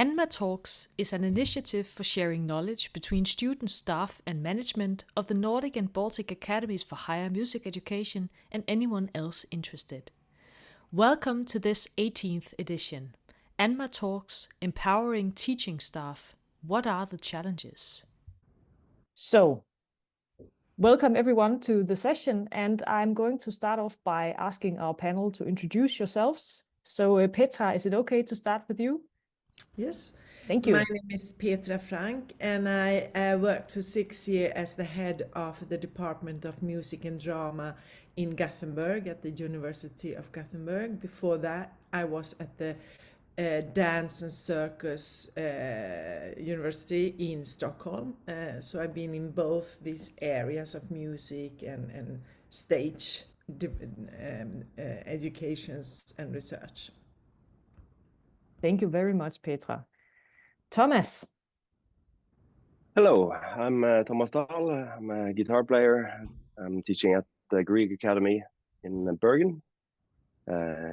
ANMAtalks is an initiative for sharing knowledge between students, staff, and management of the Nordic and Baltic Academies for Higher Music Education and anyone else interested. Welcome to this 18th edition. ANMAtalks, empowering teaching staff. What are the challenges? So, welcome everyone to the session, and I'm going to start off by asking our panel to introduce yourselves. So, Petra, is it okay to start with you? Yes. Thank you. My name is Petra Frank, and I worked for 6 years as the head of the Department of Music and Drama in Gothenburg at the University of Gothenburg. Before that, I was at the Dance and Circus University in Stockholm. So I've been in both these areas of music and stage educations and research. Thank you very much, Petra. Thomas. Hello, I'm Thomas Dahl. I'm a guitar player. I'm teaching at the Greek Academy in Bergen.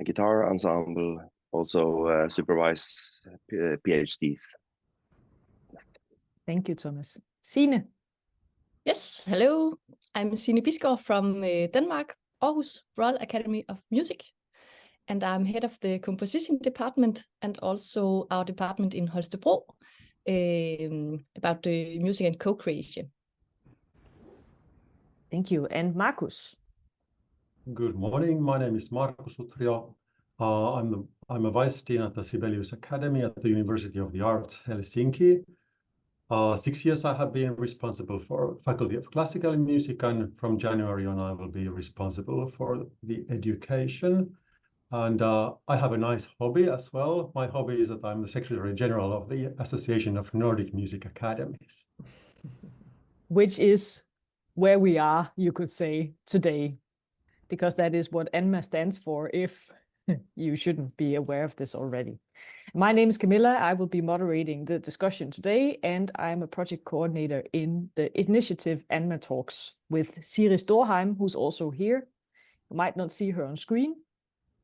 Guitar ensemble, also supervise PhDs. Thank you, Thomas. Signe. Yes, hello. I'm Signe Bisgaard from Denmark, Aarhus Royal Academy of Music. And I'm head of the composition department and also our department in Holstebro about the music and co-creation. Thank you. And Markus. Good morning. My name is Markus Utrio. I'm a vice dean at the Sibelius Academy at the University of the Arts, Helsinki. 6 years I have been responsible for Faculty of Classical Music, and from January on I will be responsible for the education. And I have a nice hobby as well. My hobby is that I'm the Secretary General of the Association of Nordic Music Academies. Which is where we are, you could say, today, because that is what ANMA stands for, if you shouldn't be aware of this already. My name is Camilla. I will be moderating the discussion today, and I'm a project coordinator in the initiative ANMAtalks with Siris Dorheim, who's also here. You might not see her on screen,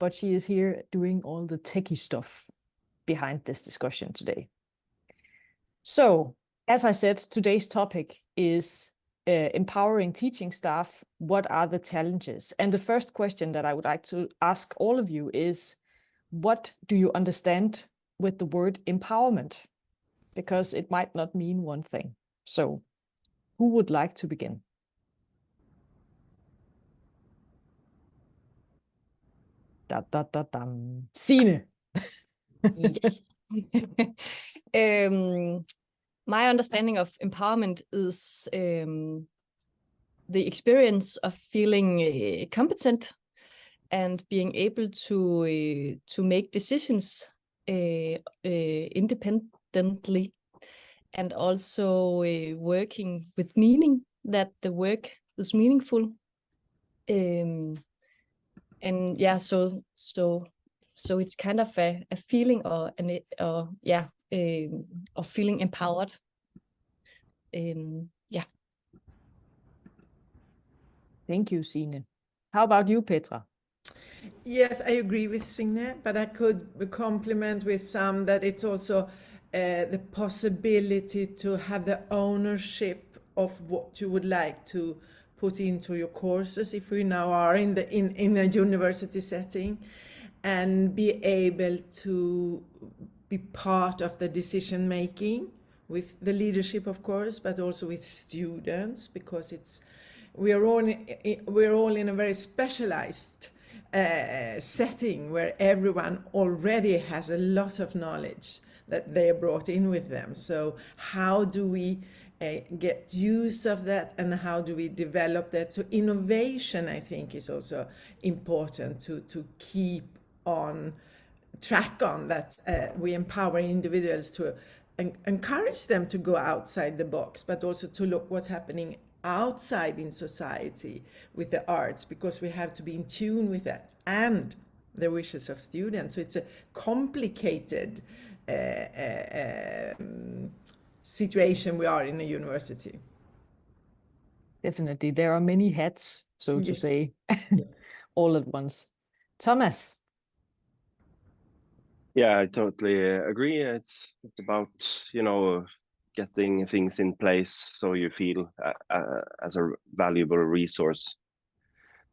but she is here doing all the techie stuff behind this discussion today. So, as I said, today's topic is empowering teaching staff. What are the challenges? And the first question that I would like to ask all of you is, what do you understand with the word empowerment? Because it might not mean one thing. So, who would like to begin? Signe. Yes. My understanding of empowerment is the experience of feeling competent and being able to make decisions independently, and also working with meaning, that the work is meaningful. And yeah, so it's kind of a feeling of feeling empowered. Yeah. Thank you, Signe. How about you, Petra? Yes, I agree with Signe, but I could complement with some that it's also the possibility to have the ownership of what you would like to put into your courses, if we now are in a university setting, and be able to be part of the decision making with the leadership, of course, but also with students, because we're all in a very specialized setting where everyone already has a lot of knowledge that they brought in with them. So how do we get use of that, and how do we develop that? So innovation, I think, is also important to keep on track on that. We empower individuals to encourage them to go outside the box, but also to look what's happening outside in society with the arts, because we have to be in tune with that and the wishes of students. So it's a complicated situation we are in a university. Definitely. There are many hats, so to say, Yes. all at once. Thomas. Yeah, I totally agree. It's about, getting things in place so you feel as a valuable resource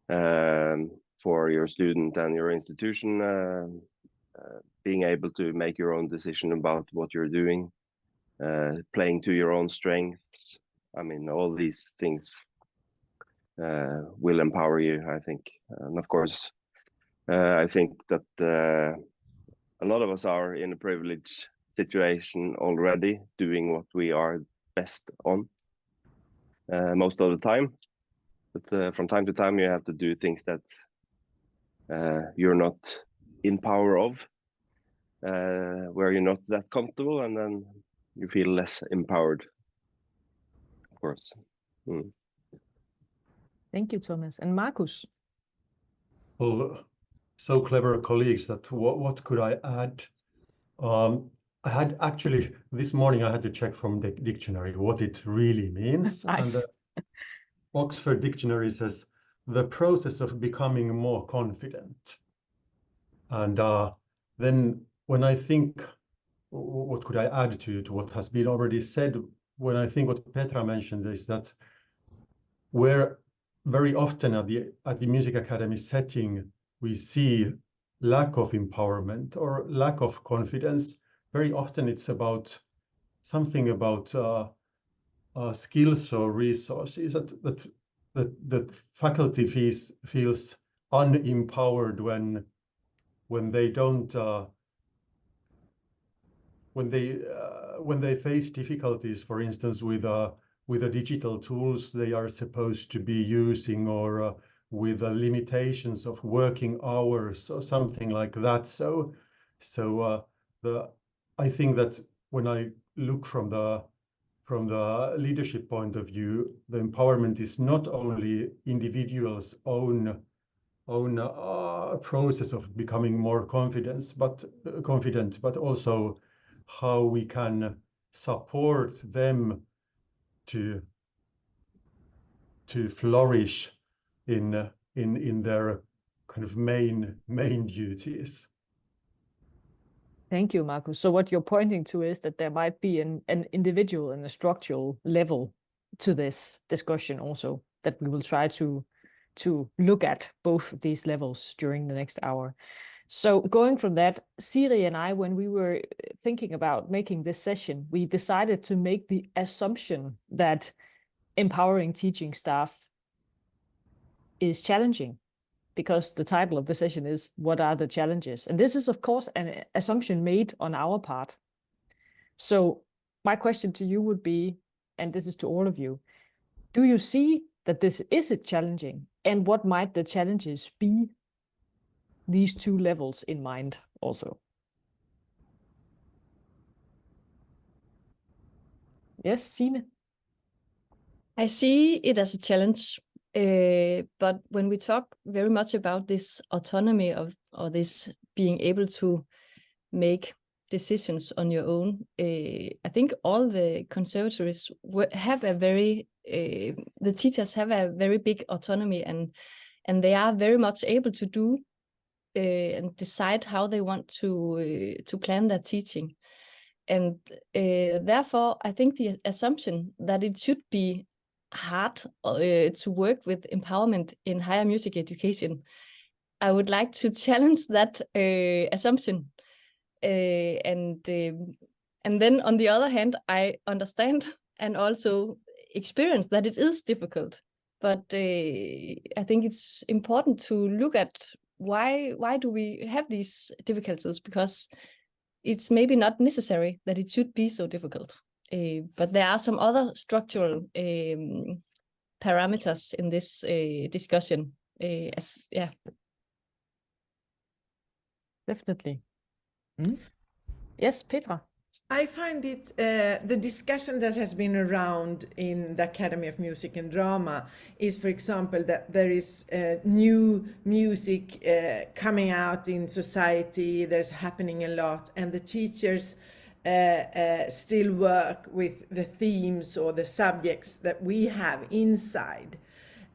for your student and your institution, being able to make your own decision about what you're doing, playing to your own strengths. I mean, all these things will empower you, I think. And of course, I think that a lot of us are in a privileged situation already, doing what we are best on most of the time. But from time to time, you have to do things that you're not in power of, where you're not that comfortable, and then you feel less empowered, of course. Thank you, Thomas. And Markus? Well, so clever colleagues that what could I add? I had actually this morning I had to check from the dictionary what it really means. Nice. And the Oxford Dictionary says the process of becoming more confident. And then when I think, what could I add to what has been already said? When I think what Petra mentioned is that where very often at the Music Academy setting, we see lack of empowerment or lack of confidence. Very often it's about something about skills or resources that faculty feels unempowered when they don't when they face difficulties, for instance, with the digital tools they are supposed to be using, or with the limitations of working hours or something like that. So I think that when I look from the leadership point of view, the empowerment is not only individuals' own process of becoming more confident, but also how we can support them to flourish in their kind of main duties. Thank you, Markus. So what you're pointing to is that there might be an individual and a structural level to this discussion also, that we will try to look at both of these levels during the next hour. So going from that, Siri and I, when we were thinking about making this session, we decided to make the assumption that empowering teaching staff is challenging, because the title of the session is "What are the challenges?" And this is, of course, an assumption made on our part. So my question to you would be, and this is to all of you, do you see that this is challenging? And what might the challenges be? These two levels in mind also. Yes, Signe? I see it as a challenge, but when we talk very much about this autonomy or this being able to make decisions on your own, I think all the conservatories have a very, the teachers have a very big autonomy, and they are very much able to do and decide how they want to plan their teaching. And therefore, I think the assumption that it should be hard to work with empowerment in higher music education, I would like to challenge that assumption. And then on the other hand, I understand and also experience that it is difficult. But I think it's important to look at why do we have these difficulties, because it's maybe not necessary that it should be so difficult. But there are some other structural parameters in this discussion. Definitely. Yes, Petra? I find it, the discussion that has been around in the Academy of Music and Drama is, for example, that there is new music coming out in society, there's happening a lot, and the teachers still work with the themes or the subjects that we have inside.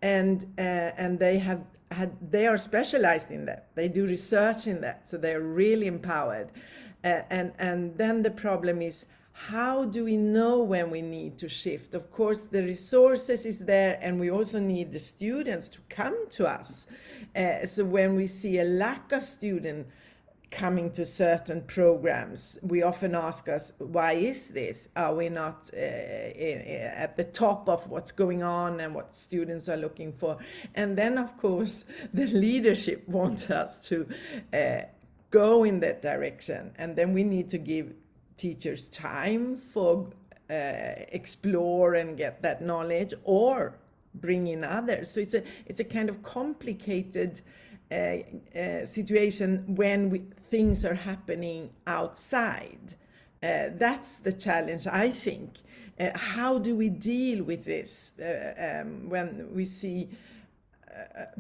and they are specialized in that. They do research in that, so they're really empowered. And then the problem is, how do we know when we need to shift? Of course, the resources is there, and we also need the students to come to us. So when we see a lack of students coming to certain programs, we often ask us, why is this? Are we not at the top of what's going on and what students are looking for? And then, of course, the leadership wants us to go in that direction. And then we need to give teachers time for explore and get that knowledge, or bring in others. So it's a kind of complicated situation when things are happening outside. That's the challenge, I think. How do we deal with this when we see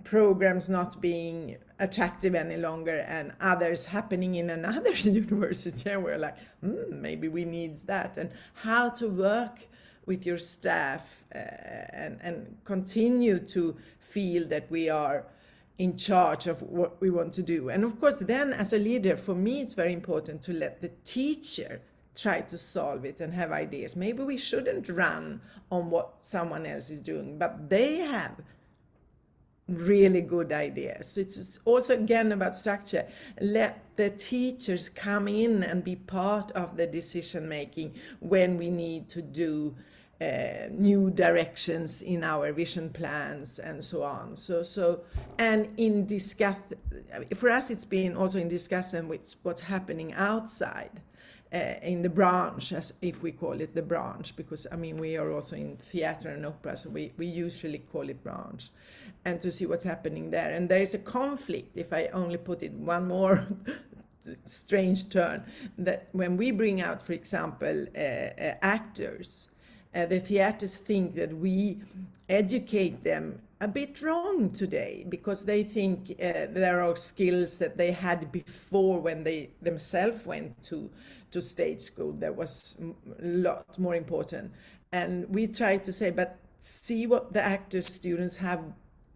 programs not being attractive any longer and others happening in another university, and we're like, maybe we need that? And how to work with your staff and continue to feel that we are in charge of what we want to do. And of course, then as a leader, for me, it's very important to let the teacher try to solve it and have ideas. Maybe we shouldn't run on what someone else is doing, but they have really good ideas. It's also again about structure. Let the teachers come in and be part of the decision making when we need to do new directions in our vision plans and so on. So and in discuss, for us it's been also in discussion with what's happening outside in the branch, as if we call it the branch, because I mean we are also in theater and opera, so we usually call it branch, and to see what's happening there. And there is a conflict, if I only put it one more strange turn, that when we bring out, for example, actors, the theaters think that we educate them a bit wrong today, because they think there are skills that they had before when they themselves went to stage school that was a lot more important. And we try to say, but see what the actors students have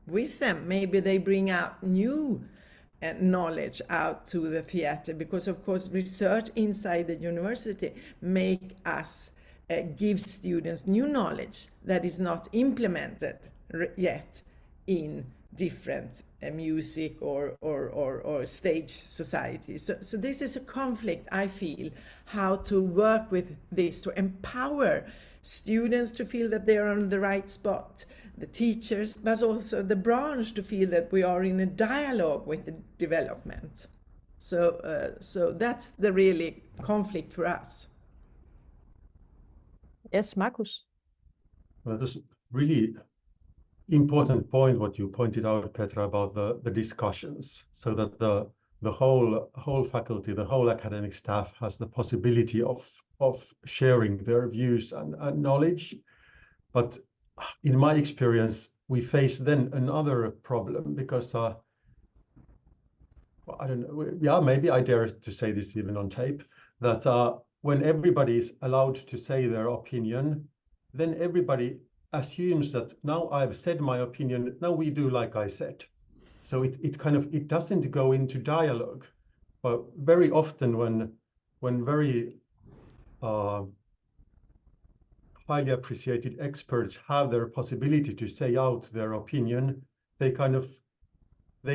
with them. Maybe they bring out new knowledge out to the theater, because of course research inside the university make us give students new knowledge that is not implemented yet in different music or stage societies. So this is a conflict, I feel, how to work with this to empower students to feel that they are on the right spot, the teachers, but also the branch to feel that we are in a dialogue with the development. So that's the really conflict for us. Yes, Markus. Well, that's really important point what you pointed out, Petra, about the discussions, so that the whole faculty, the whole academic staff has the possibility of sharing their views and knowledge. But in my experience, we face then another problem, because I don't know, yeah, maybe I dare to say this even on tape, that when everybody is allowed to say their opinion, then everybody assumes that now I've said my opinion, now we do like I said. So it doesn't go into dialogue. But very often when very highly appreciated experts have their possibility to say out their opinion, they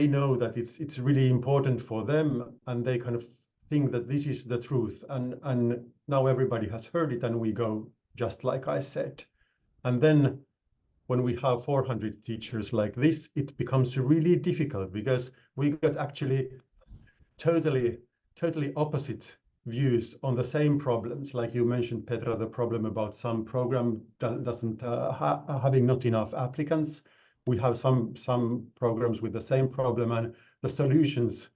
know that it's really important for them, and they kind of think that this is the truth, and now everybody has heard it, and we go just like I said. And then when we have 400 teachers like this, it becomes really difficult, because we got actually totally opposite views on the same problems. Like you mentioned, Petra, the problem about some program doesn't having not enough applicants. We have some programs with the same problem, and the solutions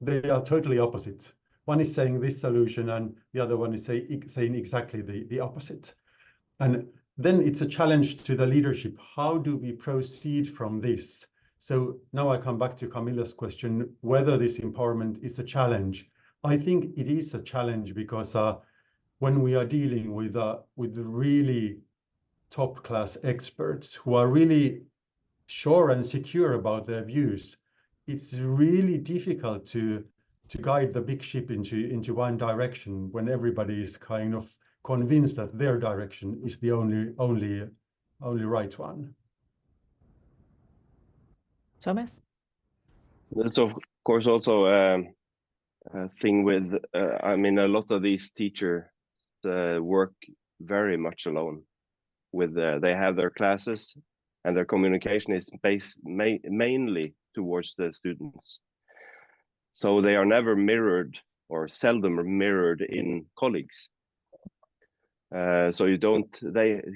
they are totally opposite. One is saying this solution, and the other one is saying exactly the opposite. And then it's a challenge to the leadership. How do we proceed from this? So now I come back to Camilla's question, whether this empowerment is a challenge. I think it is a challenge, because when we are dealing with really top-class experts who are really sure and secure about their views, it's really difficult to guide the big ship into one direction when everybody is kind of convinced that their direction is the only right one. Thomas? That's of course also a thing with, I mean, a lot of these teachers work very much alone with, they have their classes and their communication is based mainly towards the students. So they are never mirrored or seldom mirrored in colleagues. So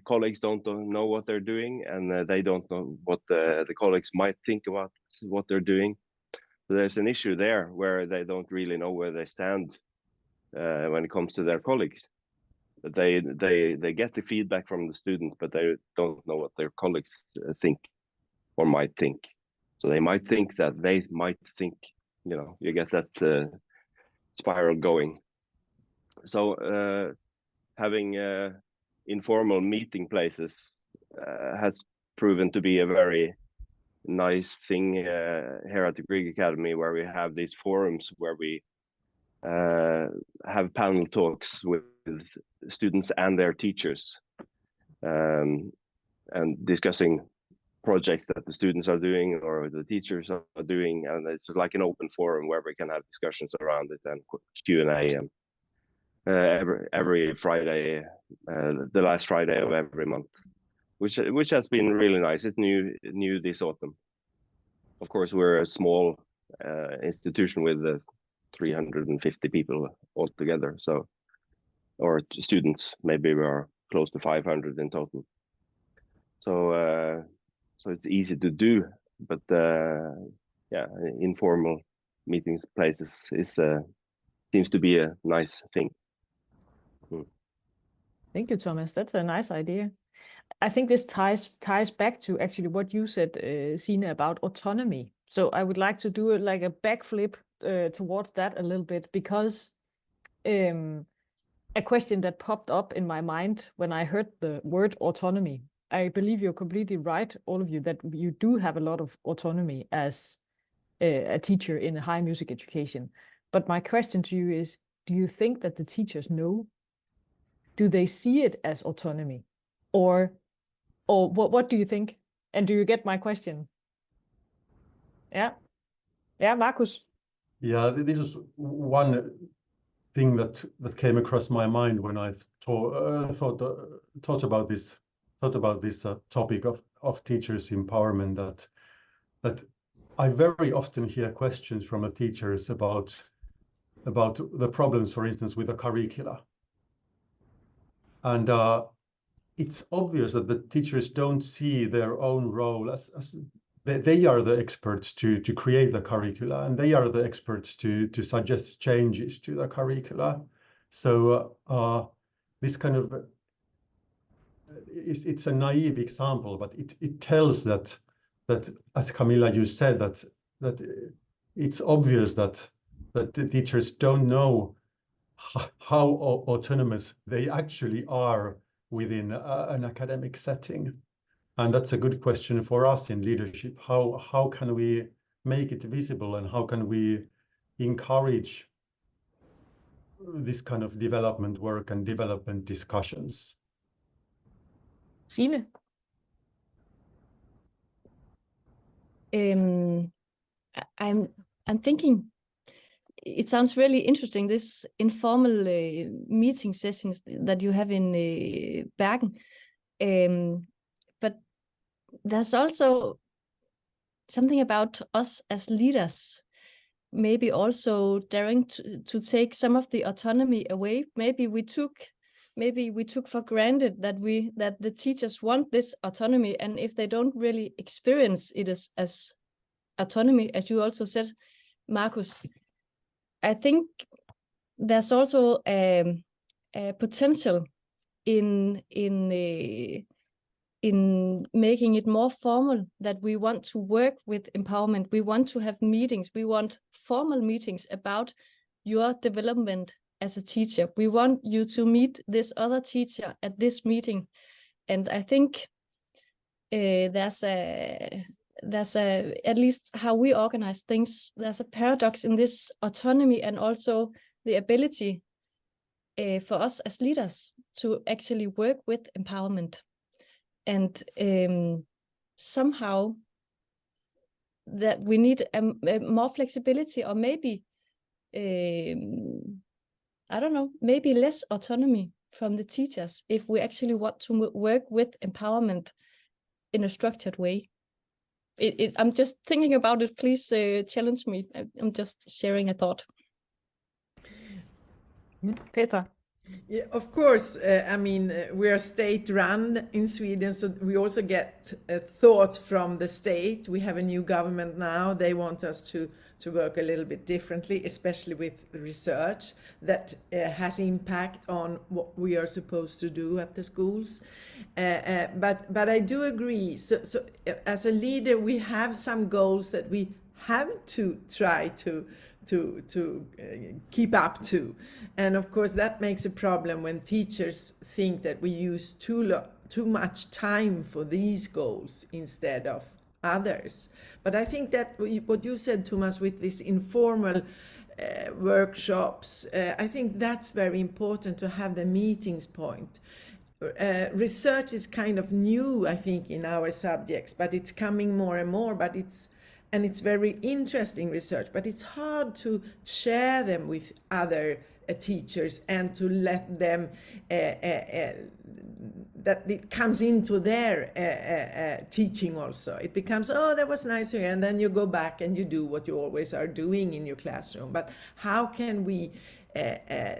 colleagues don't know what they're doing, and they don't know what the colleagues might think about what they're doing. So there's an issue there where they don't really know where they stand when it comes to their colleagues. They get the feedback from the students, but they don't know what their colleagues think or might think. So they might think that they might think, you know, you get that spiral going. So having informal meeting places has proven to be a very nice thing here at the Greek Academy, where we have these forums where we have panel talks with students and their teachers, and discussing projects that the students are doing or the teachers are doing, and it's like an open forum where we can have discussions around it and Q&A, and every Friday, the last Friday of every month, which has been really nice. It's new this autumn. Of course, we're a small institution with 350 people altogether, so, or students, maybe we are close to 500 in total. So so it's easy to do, but yeah, informal meetings places is seems to be a nice thing. Thank you, Thomas. That's a nice idea. I think this ties back to actually what you said, Signe, about autonomy. So I would like to do like a backflip towards that a little bit, because a question that popped up in my mind when I heard the word autonomy. I believe you're completely right, all of you, that you do have a lot of autonomy as a teacher in a higher music education. But my question to you is, do you think that the teachers know? Do they see it as autonomy? Or what do you think? And do you get my question? Yeah. Yeah, Markus. Yeah, this is one thing that came across my mind when I thought about this topic of teachers' empowerment. That I very often hear questions from the teachers about the problems, for instance, with the curricula, and it's obvious that the teachers don't see their own role as they are the experts to create the curricula, and they are the experts to suggest changes to the curricula. So this kind of it's a naive example, but it tells that as Camilla, you said, that it's obvious that the teachers don't know how autonomous they actually are within an academic setting. And that's a good question for us in leadership. How can we make it visible, and how can we encourage this kind of development work and development discussions? Signe? I'm thinking it sounds really interesting, this informal meeting sessions that you have in Bergen. But there's also something about us as leaders, maybe also daring to take some of the autonomy away. Maybe we took for granted that the teachers want this autonomy, and if they don't really experience it as autonomy, as you also said, Markus, I think there's also a potential in making it more formal, that we want to work with empowerment. We want to have meetings. We want formal meetings about your development as a teacher. We want you to meet this other teacher at this meeting. And I think there's there's at least how we organize things, there's a paradox in this autonomy and also the ability for us as leaders to actually work with empowerment. And somehow that we need a more flexibility, or maybe, I don't know, maybe less autonomy from the teachers if we actually want to work with empowerment in a structured way. I'm just thinking about it. Please challenge me. I'm just sharing a thought. Petra? Yeah, of course. I mean, we are state-run in Sweden, so we also get thoughts from the state. We have a new government now. They want us to work a little bit differently, especially with research that has impact on what we are supposed to do at the schools. But I do agree. So as a leader, we have some goals that we have to try to keep up to, and of course that makes a problem when teachers think that we use too much time for these goals instead of others. But I think that what you said, Thomas, with this informal workshops, I think that's very important to have the meetings point. Research is kind of new, I think, in our subjects, but it's coming more and more. And it's very interesting research, but it's hard to share them with other teachers and to let them, that it comes into their teaching also. It becomes, oh, that was nice here, and then you go back and you do what you always are doing in your classroom. But how can we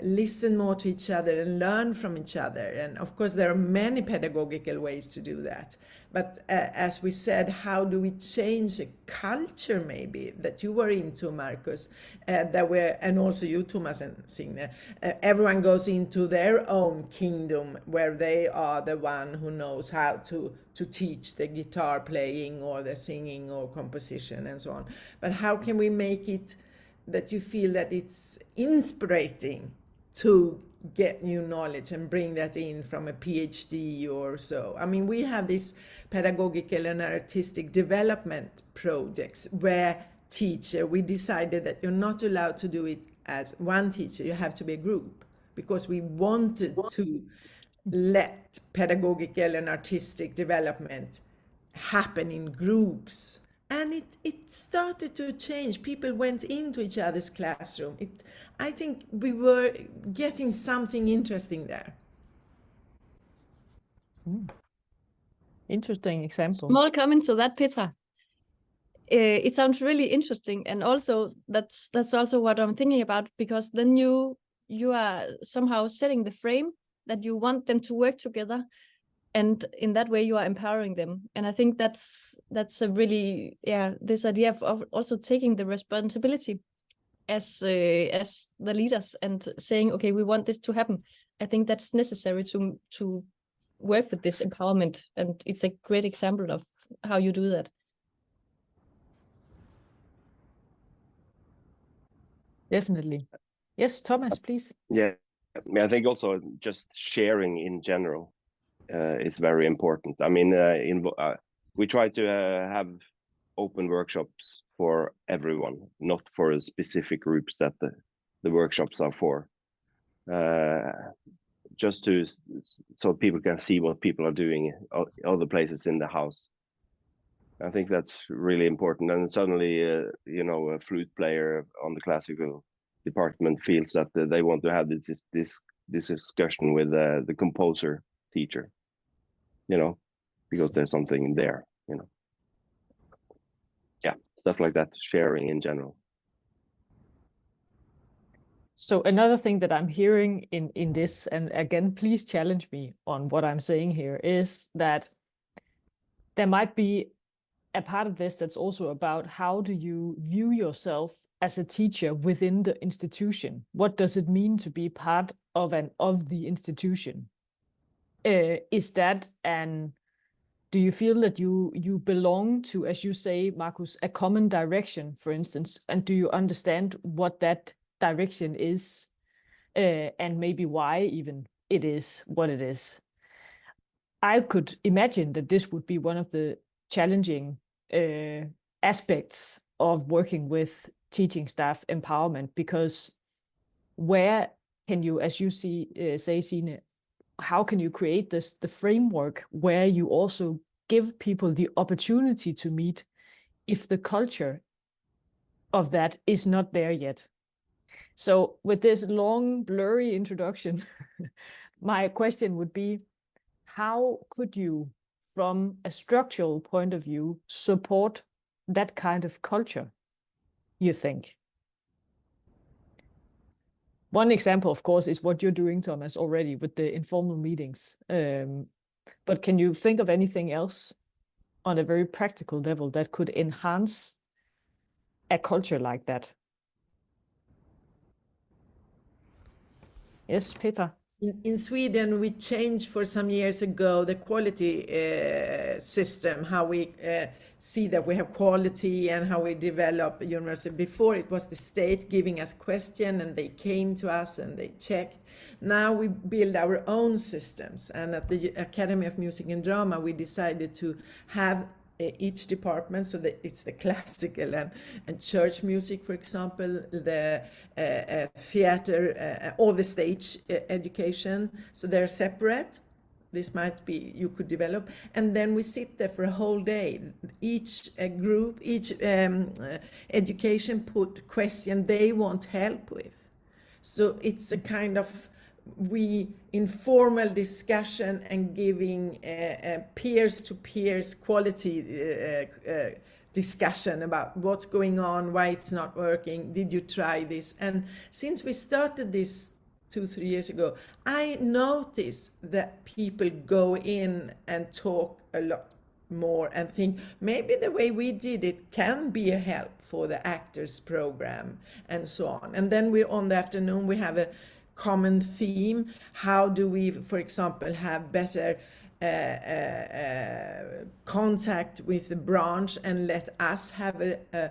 listen more to each other and learn from each other? And of course, there are many pedagogical ways to do that. But as we said, how do we change a culture maybe that you were into, Marcus, and also you, Thomas and Signe, everyone goes into their own kingdom where they are the one who knows how to teach the guitar playing or the singing or composition and so on. But how can we make it that you feel that it's inspiring to get new knowledge and bring that in from a PhD or so? I mean, we have these pedagogical and artistic development projects where we decided that you're not allowed to do it as one teacher, you have to be a group, because we wanted to let pedagogical and artistic development happen in groups. And it started to change. People went into each other's classroom. I think we were getting something interesting there. Interesting example. Small comment to that, Petra. It sounds really interesting, and also that's also what I'm thinking about, because then you are somehow setting the frame that you want them to work together, and in that way you are empowering them. And I think that's a really, this idea of also taking the responsibility as the leaders and saying, okay, we want this to happen. I think that's necessary to work with this empowerment, and it's a great example of how you do that. Definitely. Yes, Thomas, please. Yeah, I think also just sharing in general is very important. I mean, we try to have open workshops for everyone, not for specific groups that the workshops are for. Just so people can see what people are doing other places in the house. I think that's really important. And suddenly, a flute player on the classical department feels that they want to have this discussion with the composer teacher, because there's something there, Yeah, stuff like that, sharing in general. So another thing that I'm hearing in this, and again, please challenge me on what I'm saying here, is that there might be a part of this that's also about how do you view yourself as a teacher within the institution? What does it mean to be part of the institution? Do you feel that you belong to, as you say, Marcus, a common direction, for instance, and do you understand what that direction is, and maybe why even it is what it is? I could imagine that this would be one of the challenging aspects of working with teaching staff empowerment, because where can you, as you say, Signe, how can you create the framework where you also give people the opportunity to meet if the culture of that is not there yet? So with this long, blurry introduction, my question would be, how could you, from a structural point of view, support that kind of culture, you think? One example, of course, is what you're doing, Thomas, already with the informal meetings. But can you think of anything else on a very practical level that could enhance a culture like that? Yes, Peter. In Sweden, we changed for some years ago the quality system, how we see that we have quality and how we develop a university. Before, it was the state giving us questions and they came to us and they checked. Now we build our own systems. And at the Academy of Music and Drama, we decided to have each department, so that it's the classical and church music, for example, the theater, all the stage education, so they're separate. This might be, you could develop, and then we sit there for a whole day. Each group, each education put question they want help with. So it's a kind of informal discussion and giving peers to peers quality discussion about what's going on, why it's not working, did you try this? And since we started this 2-3 years ago, I notice that people go in and talk a lot more and think maybe the way we did it can be a help for the actors program and so on. And then we, on the afternoon, we have a common theme. How do we, for example, have better contact with the branch and let us have a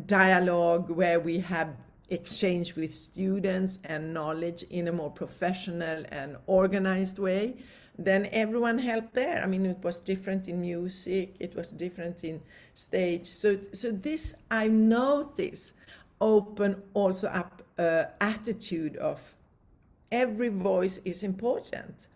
dialogue where we have exchange with students and knowledge in a more professional and organized way? Then everyone helped there. I mean, it was different in music, it was different in stage. So this, I notice, open also up attitude of every voice is important.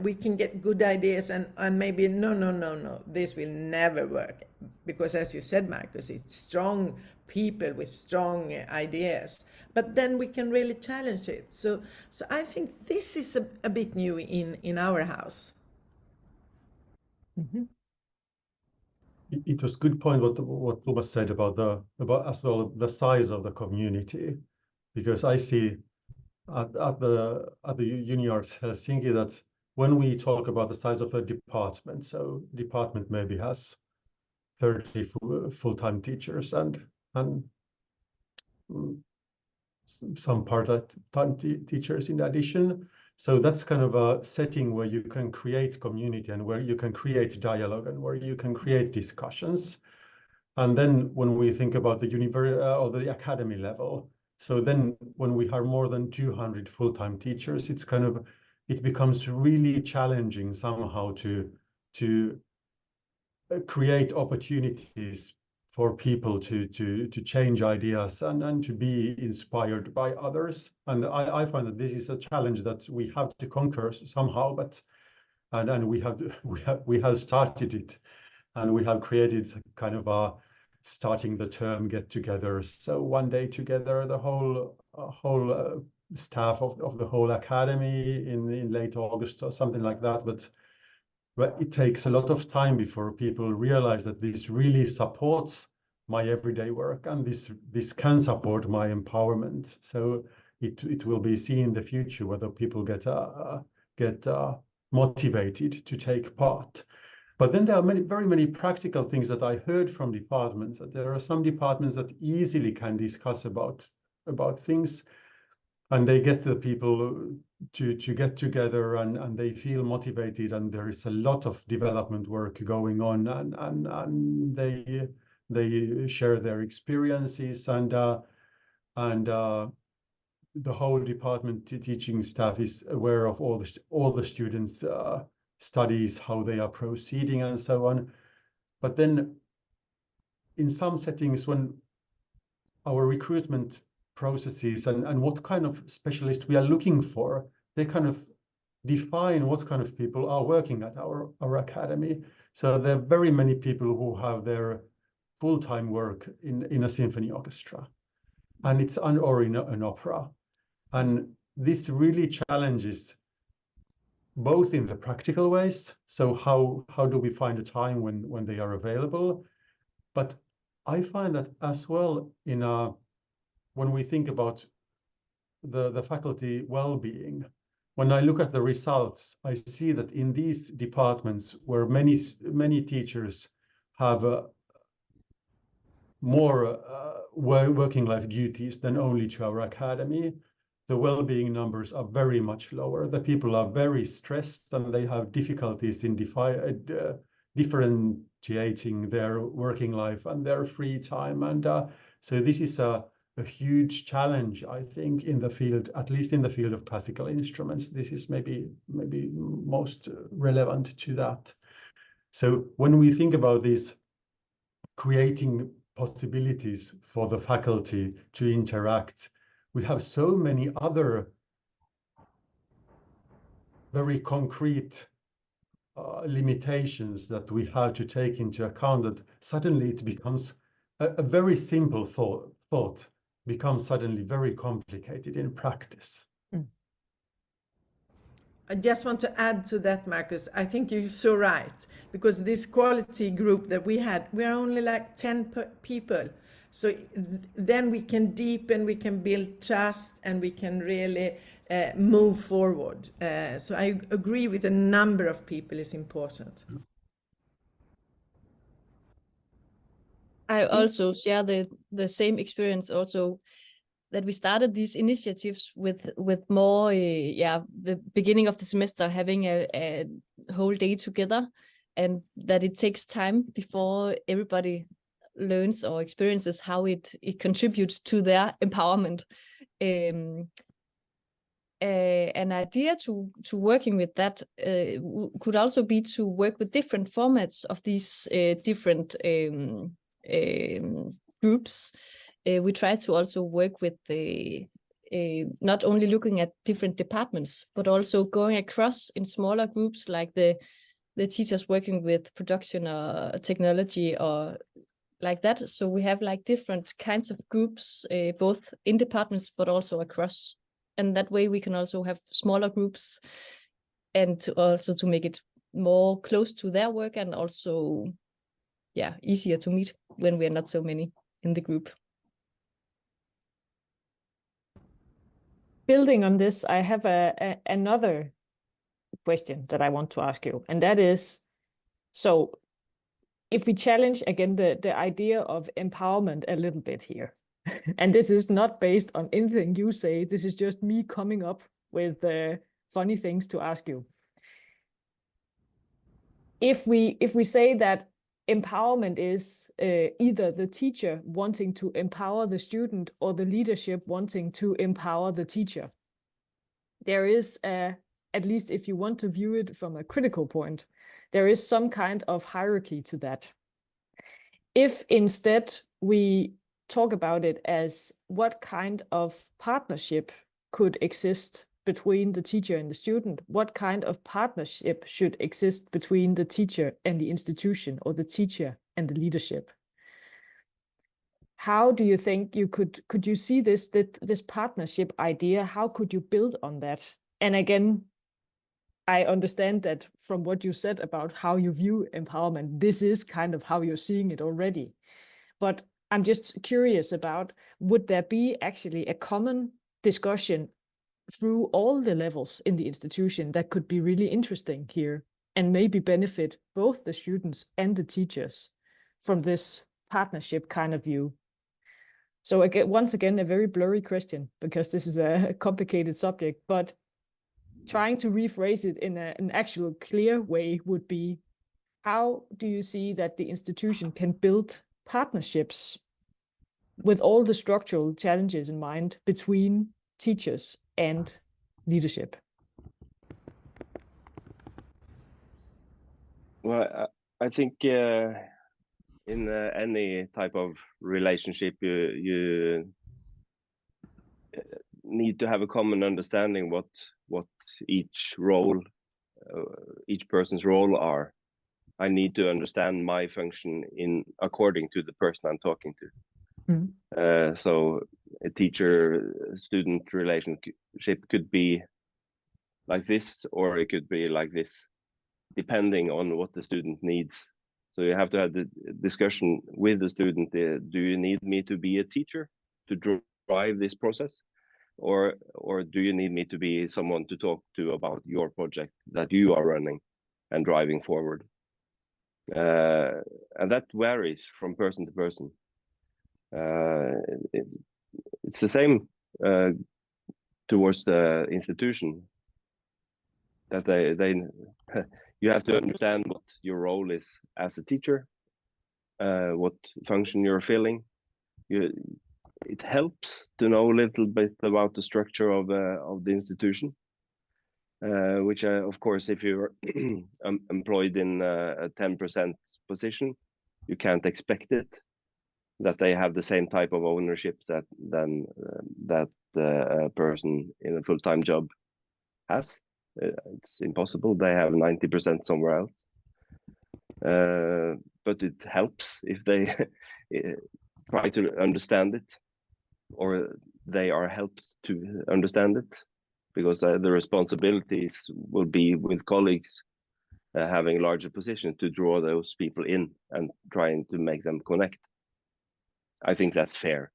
We can get good ideas and maybe no, this will never work. Because as you said, Marcus, it's strong people with strong ideas. But then we can really challenge it. So I think this is a bit new in our house. Mm-hmm. It was a good point what Thomas said about as well the size of the community, because I see at the Uni Arts Helsinki that when we talk about the size of a department, so department maybe has 30 full-time teachers and some part-time teachers in addition. So that's kind of a setting where you can create community and where you can create dialogue and where you can create discussions. And then when we think about the or the academy level, so then when we have more than 200 full-time teachers, it becomes really challenging somehow to create opportunities for people to change ideas and to be inspired by others. And I find that this is a challenge that we have to conquer somehow, and we have started it, and we have created kind of a starting the term get-together. So one day together, the whole staff of the whole academy in late August or something like that. But it takes a lot of time before people realize that this really supports my everyday work, and this can support my empowerment. So it will be seen in the future whether people get motivated to take part. But then there are very many practical things that I heard from departments. That there are some departments that easily can discuss about things, and they get the people to get together and they feel motivated, and there is a lot of development work going on, and they share their experiences, and the whole department teaching staff is aware of all the students' studies, how they are proceeding, and so on. But then in some settings when our recruitment processes and what kind of specialist we are looking for, they kind of define what kind of people are working at our academy. So there are very many people who have their full-time work in a symphony orchestra, and it's or in an opera. And this really challenges both in the practical ways. So how do we find a time when they are available? But I find that as well when we think about the faculty well-being, when I look at the results, I see that in these departments where many teachers have more working life duties than only to our academy, the well-being numbers are very much lower. The people are very stressed and they have difficulties in differentiating their working life and their free time. And so this is a huge challenge, I think, in the field, at least in the field of classical instruments. This is maybe most relevant to that. So when we think about this, creating possibilities for the faculty to interact, we have so many other very concrete limitations that we have to take into account, that suddenly it becomes a very simple thought becomes suddenly very complicated in practice. I just want to add to that, Marcus. I think you're so right, because this quality group that we had, we're only like 10 people. So then we can deepen, we can build trust, and we can really move forward. So I agree with the number of people is important. I also share the same experience also, that we started these initiatives with more the beginning of the semester having a whole day together, and that it takes time before everybody learns or experiences how it contributes to their empowerment. An idea to working with that could also be to work with different formats of these different groups. We try to also work with not only looking at different departments, but also going across in smaller groups, like the teachers working with production or technology or like that. So we have like different kinds of groups, both in departments, but also across. And that way we can also have smaller groups, and to make it more close to their work, and also easier to meet when we are not so many in the group. Building on this, I have another question that I want to ask you, and that is, so if we challenge again the idea of empowerment a little bit here, and this is not based on anything you say, this is just me coming up with funny things to ask you. If we say that empowerment is either the teacher wanting to empower the student or the leadership wanting to empower the teacher, there is, at least if you want to view it from a critical point, there is some kind of hierarchy to that. If instead we talk about it as what kind of partnership could exist between the teacher and the student, what kind of partnership should exist between the teacher and the institution, or the teacher and the leadership? How do you think you could you see this partnership idea? How could you build on that? And again, I understand that from what you said about how you view empowerment, this is kind of how you're seeing it already. But I'm just curious about, would there be actually a common discussion through all the levels in the institution that could be really interesting here, and maybe benefit both the students and the teachers from this partnership kind of view? So again, once again, a very blurry question, because this is a complicated subject, but trying to rephrase it in an actual clear way would be, how do you see that the institution can build partnerships with all the structural challenges in mind between teachers and leadership? Well, I think in any type of relationship, you need to have a common understanding what each person's role are. I need to understand my function according to the person I'm talking to. So a teacher-student relationship could be like this, or it could be like this, depending on what the student needs. So you have to have the discussion with the student. Do you need me to be a teacher to drive this process? Or do you need me to be someone to talk to about your project that you are running and driving forward? And that varies from person to person. It's the same towards the institution, that they you have to understand what your role is as a teacher, what function you're filling. It helps to know a little bit about the structure of the institution, which of course, if you're employed in a 10% position, you can't expect it that they have the same type of ownership that a person in a full-time job has. It's impossible. They have 90% somewhere else. But it helps if they try to understand it, or they are helped to understand it, because the responsibilities will be with colleagues having larger positions to draw those people in and trying to make them connect. I think that's fair,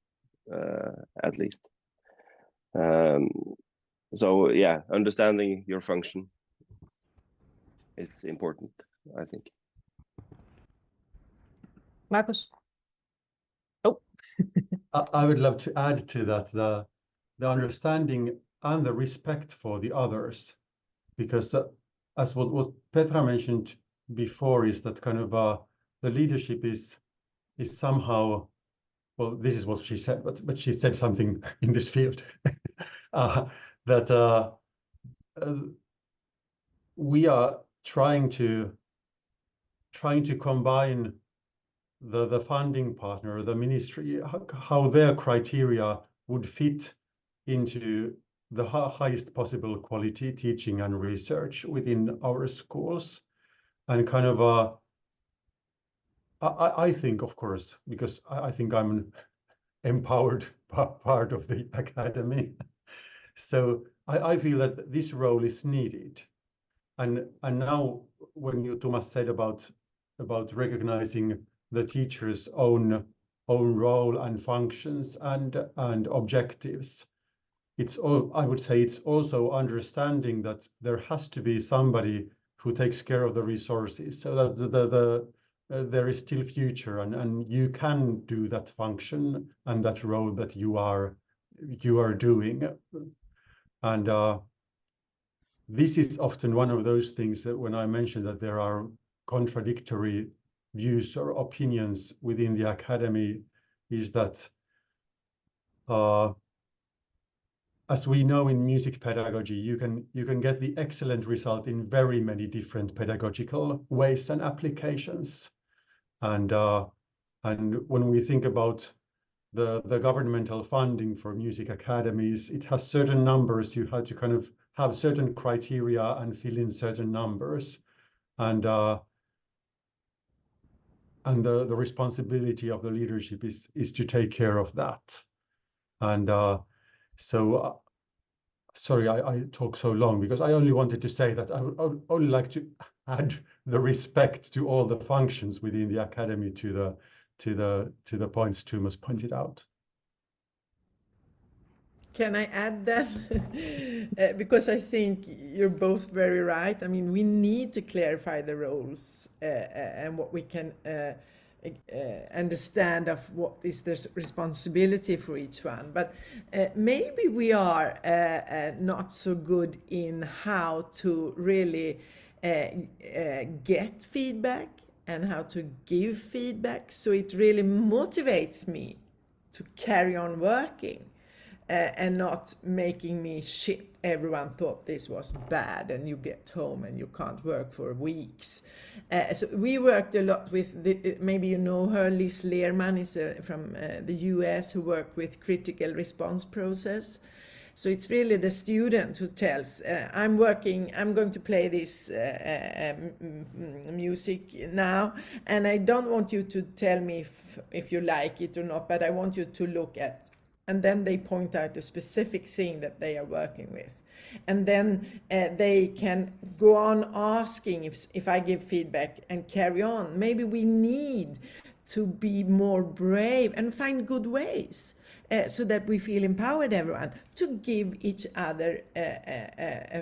at least. So yeah, understanding your function is important, I think. Marcus? Oh. I would love to add to that the understanding and the respect for the others, because as what Petra mentioned before, is that kind of the leadership is somehow, well, this is what she said, but she said something in this field that we are trying to combine the funding partner, the ministry, how their criteria would fit into the highest possible quality teaching and research within our schools. And kind of I think, of course, because I think I'm an empowered part of the academy, so I feel that this role is needed. And now, when you, Thomas, said about recognizing the teacher's own role and functions and objectives, I would say it's also understanding that there has to be somebody who takes care of the resources, so that there is still future, and you can do that function and that role that you are doing. And this is often one of those things that when I mentioned that there are contradictory views or opinions within the academy, is that as we know in music pedagogy, you can get the excellent result in very many different pedagogical ways and applications. And when we think about the governmental funding for music academies, it has certain numbers. You have to kind of have certain criteria and fill in certain numbers, and the responsibility of the leadership is to take care of that. And so sorry, I talk so long because I only wanted to say that I would only like to add the respect to all the functions within the academy to the points Thomas pointed out. Can I add that? Because I think you're both very right. I mean, we need to clarify the roles and what we can understand of what is the responsibility for each one. But maybe we are not so good in how to really get feedback and how to give feedback. So it really motivates me to carry on working. and not making me shit. Everyone thought this was bad, and you get home and you can't work for weeks. So we worked a lot with maybe you know her, Liz Lehrman is from the US, who worked with critical response process. So it's really the student who tells, I'm going to play this music now, and I don't want you to tell me if you like it or not, but I want you to look at, and then they point out a specific thing that they are working with. And then they can go on asking if I give feedback and carry on. Maybe we need to be more brave and find good ways so that we feel empowered, everyone, to give each other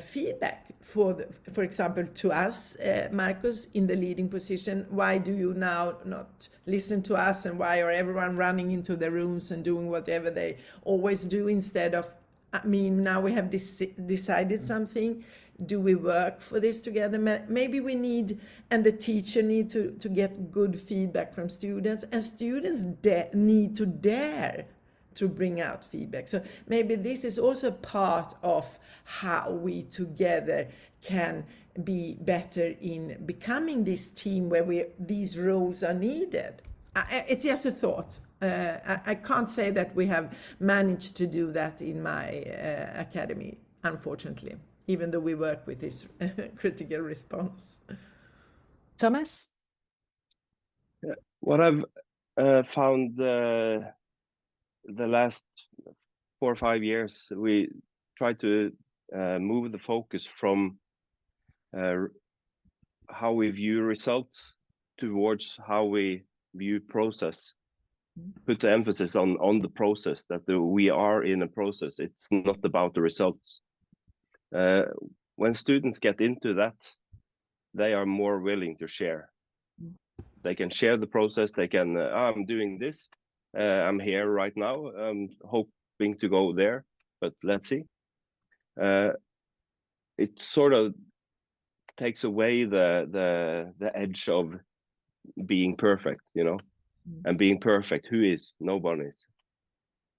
feedback. For example, to us, Marcus, in the leading position, why do you now not listen to us, and why are everyone running into their rooms and doing whatever they always do instead of, I mean, now we have decided something. Do we work for this together? Maybe we need, and the teacher need to get good feedback from students, and students need to dare to bring out feedback. So maybe this is also part of how we together can be better in becoming this team where these roles are needed. It's just a thought. I can't say that we have managed to do that in my academy, unfortunately, even though we work with this critical response. Thomas? What I've found the last 4 or 5 years, we try to move the focus from how we view results towards how we view process. Put the emphasis on the process, that we are in a process. It's not about the results. When students get into that, they are more willing to share. They can share the process. They can, I'm doing this. I'm here right now. I'm hoping to go there, but let's see. It sort of takes away the edge of being perfect, you know. And being perfect, who is? Nobody is.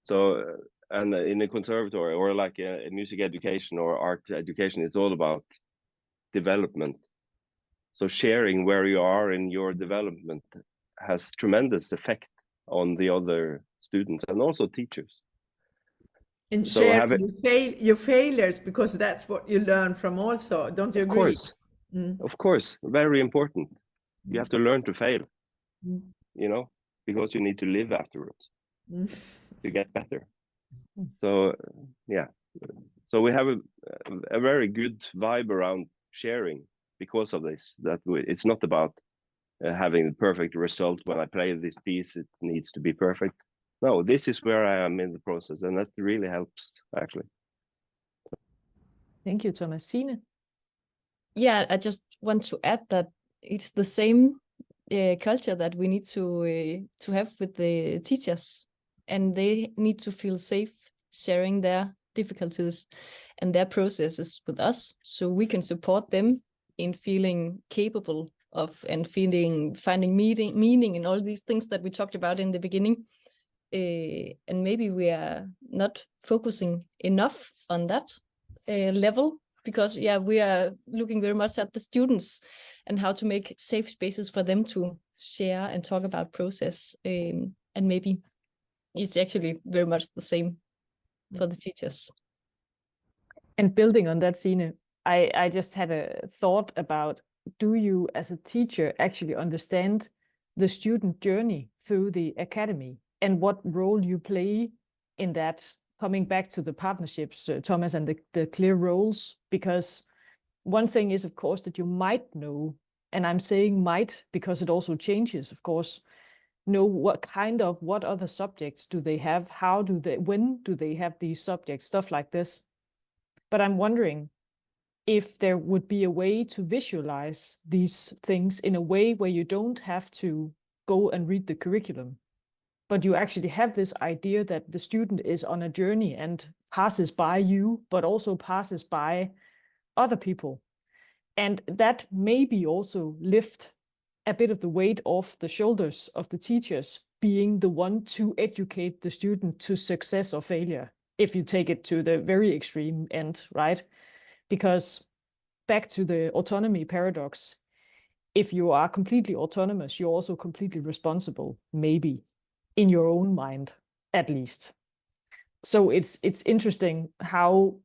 So, and in a conservatory or like a music education or art education, it's all about development. So sharing where you are in your development has tremendous effect on the other students and also teachers. And So share your failures, because that's what you learn from also. Don't you agree? Of course, very important. You have to learn to fail, you know, because you need to live afterwards to get better. So yeah, so we have a very good vibe around sharing because of this. That it's not about having the perfect result. When I play this piece, it needs to be perfect. No, this is where I am in the process, and that really helps, actually. Thank you, Thomas. Signe? Yeah, I just want to add that it's the same culture that we need to have with the teachers, and they need to feel safe sharing their difficulties and their processes with us, so we can support them in feeling capable of and finding meaning in all these things that we talked about in the beginning. And maybe we are not focusing enough on that level, because we are looking very much at the students and how to make safe spaces for them to share and talk about process. And maybe it's actually very much the same for the teachers. And building on that, Signe, I just had a thought about, do you as a teacher actually understand the student journey through the academy and what role you play in that? Coming back to the partnerships, Thomas, and the clear roles, because one thing is, of course, that you might know, and I'm saying might because it also changes, of course, know what other subjects do they have, when do they have these subjects, stuff like this. But I'm wondering if there would be a way to visualize these things in a way where you don't have to go and read the curriculum, but you actually have this idea that the student is on a journey and passes by you, but also passes by other people. And that maybe also lift a bit of the weight off the shoulders of the teachers, being the one to educate the student to success or failure. if you take it to the very extreme end, right? Because back to the autonomy paradox, if you are completely autonomous, you're also completely responsible, maybe, in your own mind, at least. So it's interesting how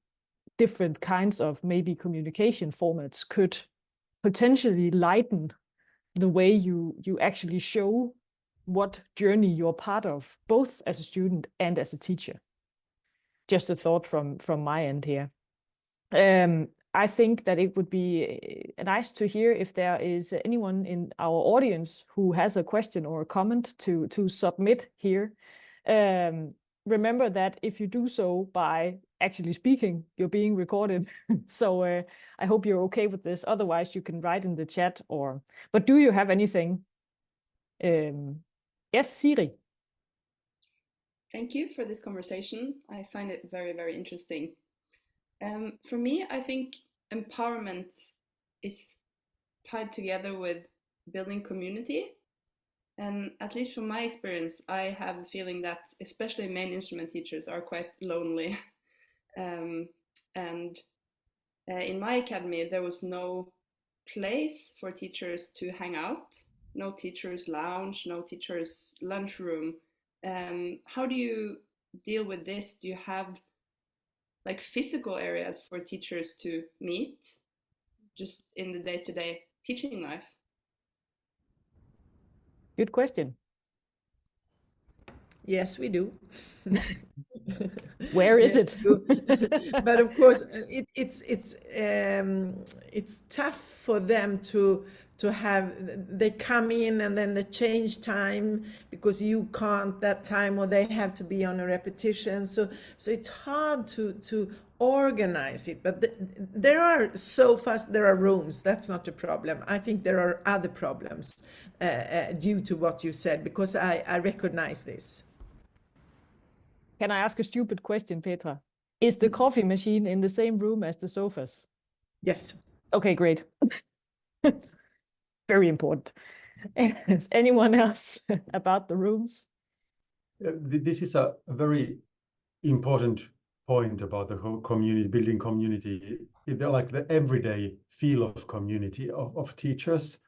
different kinds of maybe communication formats could potentially lighten the way you actually show what journey you're part of, both as a student and as a teacher. Just a thought from my end here. I think that it would be nice to hear if there is anyone in our audience who has a question or a comment to submit here. Remember that if you do so by actually speaking, you're being recorded. So I hope you're okay with this. Otherwise, you can write in the chat but do you have anything? Yes, Siri. Thank you for this conversation. I find it very, very interesting. For me, I think empowerment is tied together with building community. And at least from my experience, I have the feeling that especially main instrument teachers are quite lonely. In my academy, there was no place for teachers to hang out, no teachers' lounge, no teachers' lunchroom. How do you deal with this? Do you have like physical areas for teachers to meet just in the day-to-day teaching life? Good question. Yes, we do. Where is Yes, it? we do. But of course, it's tough for them to have. They come in and then they change time because you can't that time, or they have to be on a repetition. So it's hard to organize it. But there are there are rooms. That's not a problem. I think there are other problems due to what you said, because I recognize this. Can I ask a stupid question, Petra? Is the coffee machine in the same room as the sofas? Yes. Okay, great. Very important. Anyone else about the rooms? This is a very important point about the whole community, building community, like the everyday feel of community of teachers.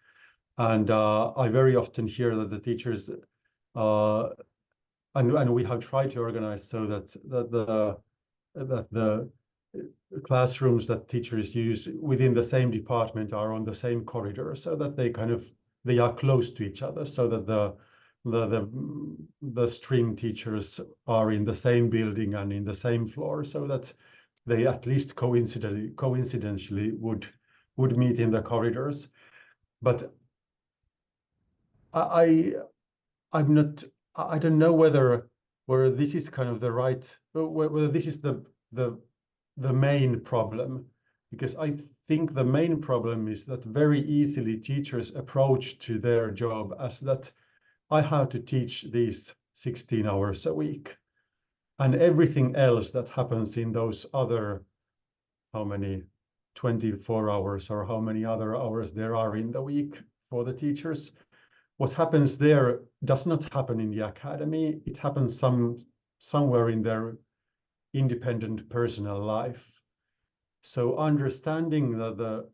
And I very often hear that the teachers, and we have tried to organize so that the classrooms that teachers use within the same department are on the same corridor, so that they are close to each other, so that the string teachers are in the same building and in the same floor, so that they at least coincidentally would meet in the corridors. But I don't know whether this is kind of the right, whether this is the main problem, because I think the main problem is that very easily teachers approach to their job as that I have to teach these 16 hours a week, and everything else that happens in those other, how many, 24 hours or how many other hours there are in the week for the teachers, what happens there does not happen in the academy. It happens somewhere in their independent personal life. So understanding that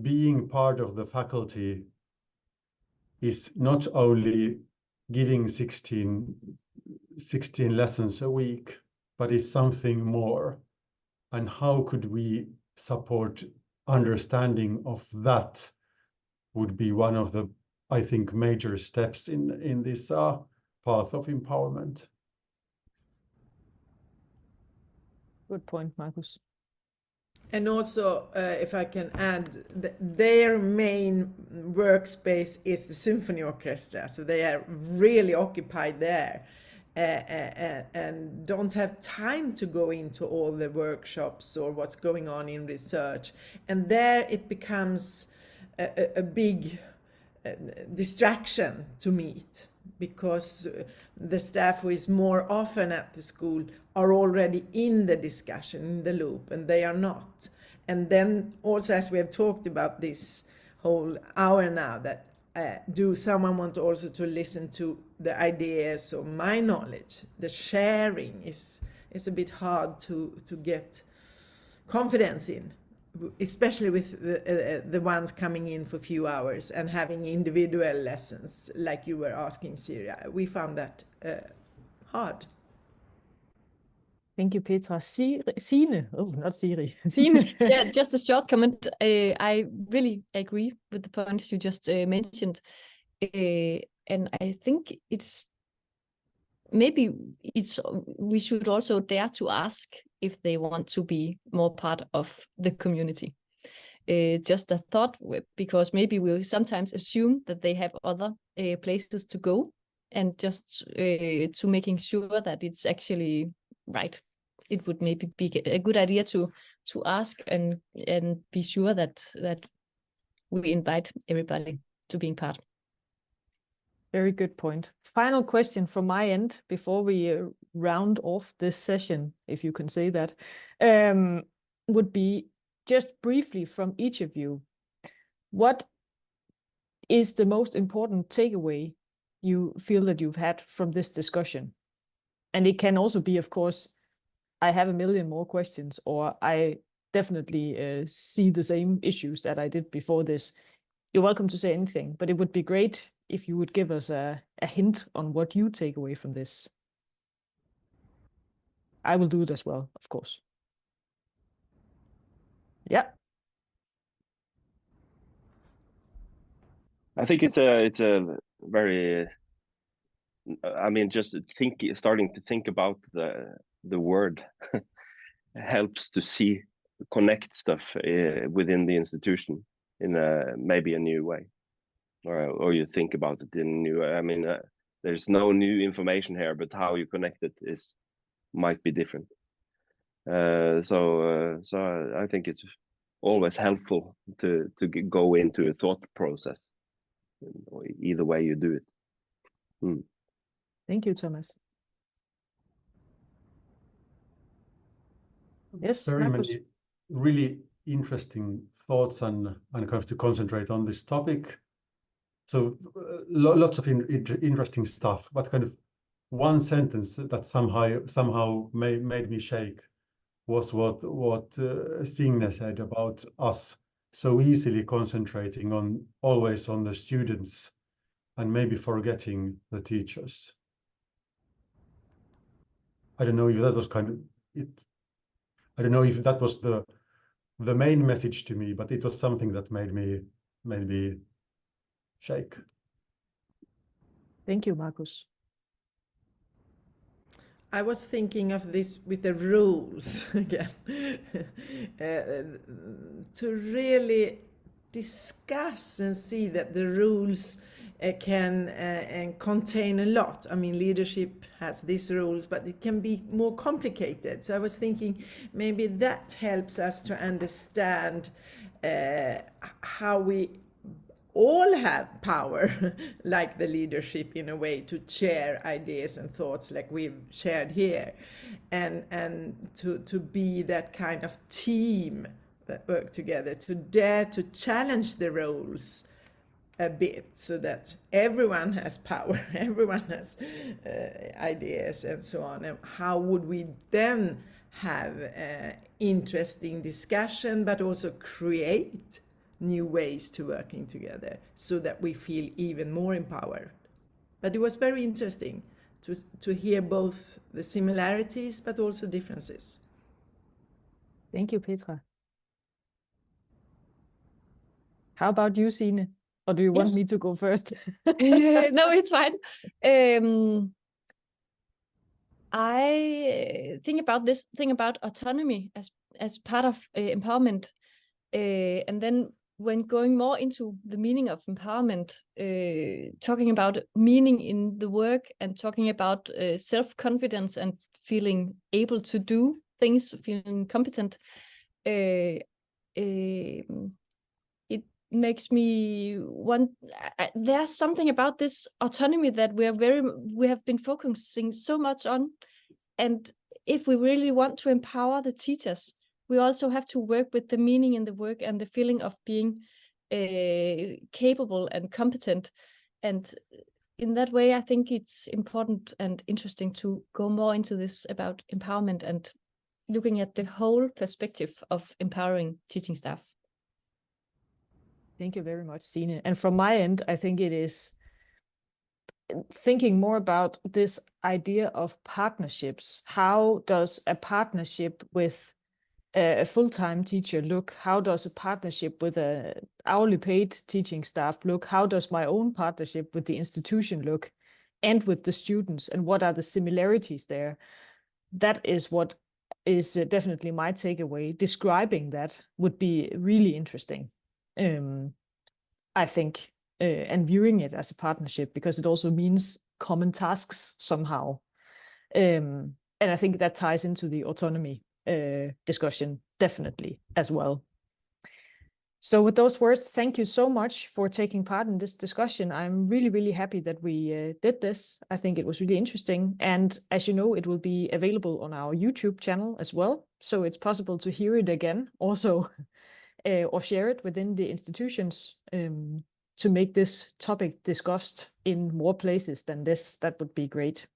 being part of the faculty is not only giving 16 lessons a week, but is something more. And how could we support understanding of that would be one of the, I think, major steps in this path of empowerment. Good point, Marcus. And also, if I can add, their main workspace is the symphony orchestra, so they are really occupied there and don't have time to go into all the workshops or what's going on in research. And there it becomes a big distraction to meet, because the staff who is more often at the school are already in the discussion, in the loop, and they are not. And then also, as we have talked about this whole hour now, that do someone want also to listen to the ideas or my knowledge? The sharing is is a bit hard to get confidence in, especially with the ones coming in for a few hours and having individual lessons like you were asking, Syria. We found that hard. Thank you, Petra. Signe, oh, not Siri. Signe. Yeah, just a short comment. I really agree with the points you just mentioned. And I think we should also dare to ask if they want to be more part of the community. Just a thought, because maybe we sometimes assume that they have other places to go, and just to making sure that it's actually right. It would maybe be a good idea to ask and be sure that we invite everybody to being part. Very good point. Final question from my end before we round off this session, if you can say that, would be just briefly from each of you. What is the most important takeaway you feel that you've had from this discussion? And it can also be, of course, I have a million more questions, or I definitely see the same issues that I did before this. You're welcome to say anything, but it would be great if you would give us a hint on what you take away from this. I will do it as well, of course. Yeah. I think it's a very, I mean, just starting to think about the word helps to connect stuff within the institution in maybe a new way, or you think about it in a new way. I mean, there's no new information here, but how you connect it might be different. So I think it's always helpful to go into a thought process, either way you do it. Thank you, Thomas. Yes, very Marcus. many really interesting thoughts and kind of to concentrate on this topic. So lots of interesting stuff, but kind of one sentence that somehow made me shake was what Signe said about us so easily concentrating always on the students and maybe forgetting the teachers. I don't know if that was kind of it. I don't know if that was the main message to me, but it was something that made me shake. Thank you, Marcus. I was thinking of this with the rules again, to really discuss and see that the rules can and contain a lot. I mean, leadership has these rules, but it can be more complicated. So I was thinking maybe that helps us to understand how we all have power, like the leadership in a way, to share ideas and thoughts like we've shared here, and to be that kind of team that work together, to dare to challenge the roles a bit, so that everyone has power, everyone has ideas and so on. And how would we then have interesting discussion, but also create new ways to working together so that we feel even more empowered. But it was very interesting to hear both the similarities but also differences. Thank you, Petra. How about you, Signe? Or do you want me to go first? No, it's fine. I think about this thing about autonomy as part of empowerment, and then when going more into the meaning of empowerment, talking about meaning in the work and talking about self-confidence and feeling able to do things, feeling competent, it makes me want. There's something about this autonomy that we have been focusing so much on, and if we really want to empower the teachers, we also have to work with the meaning in the work and the feeling of being capable and competent. And in that way, I think it's important and interesting to go more into this about empowerment and looking at the whole perspective of empowering teaching staff. Thank you very much, Stine. And from my end, I think it is thinking more about this idea of partnerships. How does a partnership with a full-time teacher look? How does a partnership with a hourly paid teaching staff look? How does my own partnership with the institution look, and with the students? And what are the similarities there? That is what is definitely my takeaway. Describing that would be really interesting, I think, and viewing it as a partnership, because it also means common tasks somehow. And I think that ties into the autonomy discussion definitely as well. So with those words, thank you so much for taking part in this discussion. I'm really, really happy that we did this. I think it was really interesting. And as you know, it will be available on our YouTube channel as well. So it's possible to hear it again also, or share it within the institutions to make this topic discussed in more places than this. That would be great.